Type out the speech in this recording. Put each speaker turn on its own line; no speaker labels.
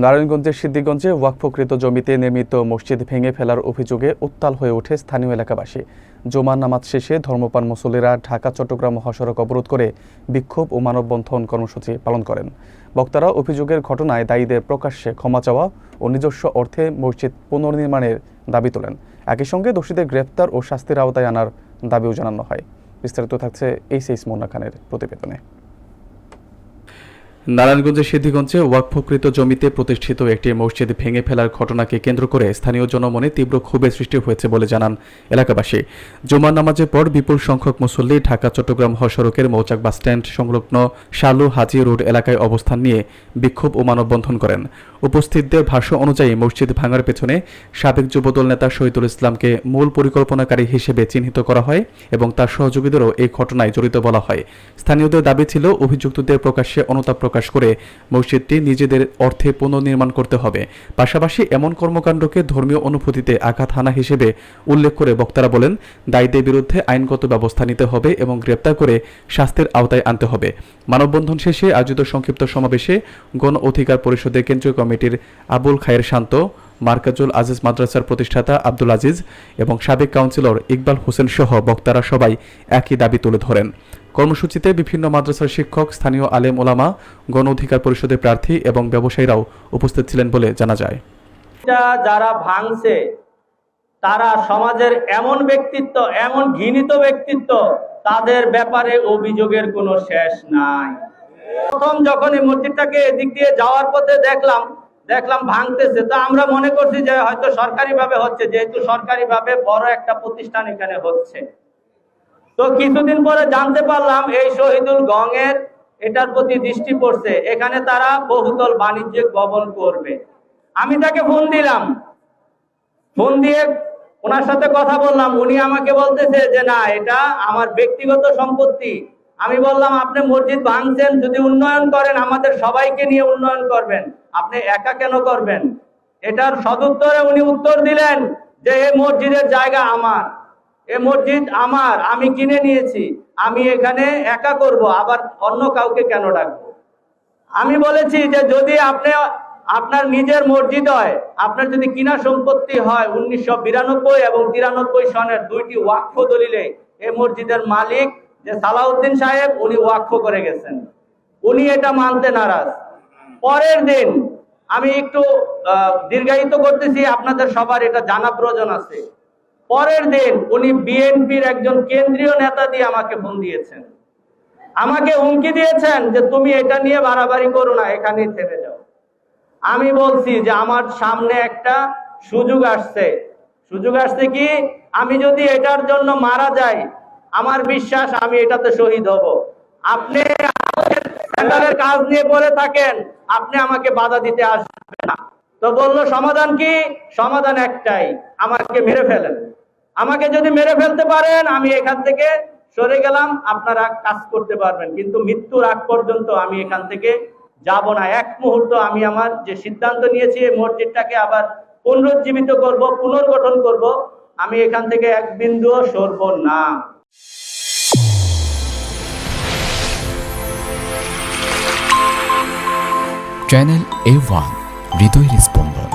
নারায়ণগঞ্জের সিদ্দিকগঞ্জে ওয়াকফকৃত জমিতে নির্মিত মসজিদ ভেঙে ফেলার অভিযোগে উত্তাল হয়ে ওঠে স্থানীয় এলাকাবাসী। জুমার নামাজ শেষে ধর্মপ্রাণ মুসল্লিরা ঢাকা-চট্টগ্রাম মহাসড়ক অবরোধ করে বিক্ষোভ ও মানববন্ধন কর্মসূচি পালন করেন। বক্তারা অভিযোগের ঘটনায় দায়ীদের প্রকাশ্যে ক্ষমা চাওয়া ও নিজস্ব অর্থে মসজিদ পুনর্নির্মাণের দাবি তোলেন। একই সঙ্গে দোষীদের গ্রেফতার ও শাস্তির আওতায় আনার দাবিও জানানো হয়। বিস্তারিত থাকছে এইচএস মুন্না খানের প্রতিবেদনে। নারায়ণগঞ্জের সিদ্দিকগঞ্জে ওয়াকফকৃত জমিতে প্রতিষ্ঠিত একটি মসজিদ ভেঙে ফেলার ঘটনাকে কেন্দ্র করে স্থানীয় জনমনে তীব্র ক্ষোভের সৃষ্টি হয়েছে বলে জানান এলাকাবাসী। জুমার নামাজের পর বিপুল সংখ্যক মুসল্লি ঢাকা-চট্টগ্রাম মহাসড়কের মৌচাক বাসস্ট্যান্ড সংলগ্ন শালু হাজি রোড এলাকায় অবস্থান নিয়ে বিক্ষোভ ও মানববন্ধন করেন। উপস্থিতদের ভাষ্য অনুযায়ী মসজিদ ভাঙার পেছনে সাবেক যুবদল নেতা শহীদুল ইসলামকে মূল পরিকল্পনাকারী হিসেবে চিহ্নিত করা হয় এবং তার সহযোগীদেরও এই ঘটনায় জড়িত বলা হয়। স্থানীয়দের দাবি ছিল অভিযুক্তদের প্রকাশ্যে অনুতাপ প্রকাশ করে মসজিদটি নিজেদের অর্থে পুনর্নির্মাণ করতে হবে। পাশাপাশি এমন কর্মকাণ্ডকে ধর্মীয় অনুভূতিতে আঘাত হানা হিসেবে উল্লেখ করে বক্তারা বলেন, দায়ীদের বিরুদ্ধে আইনগত ব্যবস্থা নিতে হবে এবং গ্রেপ্তার করে শাস্তির আওতায় আনতে হবে। মানববন্ধন শেষে আয়োজিত সংক্ষিপ্ত সমাবেশে গণ অধিকার পরিষদের কেন্দ্রীয় কমিটির আবুল খায়ের শান্ত, মার্কাজুল আজিজ মাদ্রাসার প্রতিষ্ঠাতা আব্দুল আজিজ এবং সাবেক কাউন্সিলর ইকবাল হোসেন সহ বক্তারা সবাই একই দাবি তুলে ধরেন। কর্মসূচিতে বিভিন্ন মাদ্রাসার শিক্ষক, স্থানীয় আলেম ওলামা, গণ অধিকার পরিষদের প্রার্থী এবং ব্যবসায়ীরাও উপস্থিত ছিলেন বলে জানা যায়।
যারা ভাঙছে তারা সমাজের এমন ব্যক্তিত্ব, এমন ঘৃণিত ব্যক্তিত্ব, তাদের ব্যাপারে অভিযোগের কোনো শেষ নাই। প্রথম যখন এই মসজিদটাকে এদিক দিয়ে যাওয়ার পথে দেখলাম ভাঙতেছে, তো আমরা মনে করছি যে হয়তো সরকারিভাবে হচ্ছে, যেহেতু সরকারিভাবে বড় একটা প্রতিষ্ঠান এখানে হচ্ছে। তো কিছুদিন পরে জানতে পারলাম এই শহীদুল গঙের এটার প্রতি দৃষ্টি পড়ছে, এখানে তারা বহুতল বাণিজ্যিক ভবন করবে। আমি তাকে ফোন দিলাম, ফোন দিয়ে ওনার সাথে কথা বললাম। উনি আমাকে বলতেছে যে না, এটা আমার ব্যক্তিগত সম্পত্তি। আমি বললাম, আপনি মসজিদ ভাঙছেন, যদি উন্নয়ন করেন আমাদের সবাইকে নিয়ে উন্নয়ন করবেন, আপনি একা কেন করবেন? এটার সদুত্তরে উনি উত্তর দিলেন যে এই মসজিদের জায়গা আমার, এই মসজিদ আমার, আমি কিনে নিয়েছি, আমি এখানে একা করব, আবার অন্য কাউকে কেন ডাকবো? আমি বলেছি যে যদি আপনার নিজের মসজিদ হয়, আপনার যদি কিনা সম্পত্তি হয় 1992 এবং 93 সনের দুইটি ওয়াকফ দলিলে এই মসজিদের মালিক যে সালাউদ্দিন সাহেব, উনি ওয়াকফ করে গেছেন, উনি এটা মানতে নারাজ। পরের দিন, আমি একটু দীর্ঘায়িত করতেছি, আপনাদের সবার এটা জানা প্রয়োজন আছে। পরের দিন উনি বিএনপির একজন কেন্দ্রীয় নেতা দিয়ে আমাকে ফোন দিয়েছেন, আমাকে হুমকি দিয়েছেন যে তুমি এটা নিয়ে বাড়াবাড়ি করো না, এখানেই থেমে যাও। আমি বলছি যে আমার সামনে একটা সুযোগ আসছে কি, আমি যদি এটার জন্য মারা যাই, আমার বিশ্বাস আমি এটাতে শহীদ হব। আপনি সেন্ট্রালের কাজ নিয়ে পড়ে থাকেন, আপনি আমাকে বাধা দিতে আসবেন না। তো বললো সমাধান কি? সমাধান একটাই, আমাকে মেরে ফেলেন। আমাকে যদি মেরে ফেলতে পারেন আমি এখান থেকে সরে গেলাম, আপনারা কাজ করতে পারবেন, কিন্তু মৃত্যুর আগ পর্যন্ত আমি এখান থেকে যাব না। এক মুহূর্ত আমি আমার যে সিদ্ধান্ত নিয়েছি এই মসজিদটাকে আবার পুনরুজ্জীবিত করব, পুনর্গঠন করব, আমি এখান থেকে এক বিন্দুও সরব না।
চ্যানেল A1 হৃদয়ের স্পন্দন।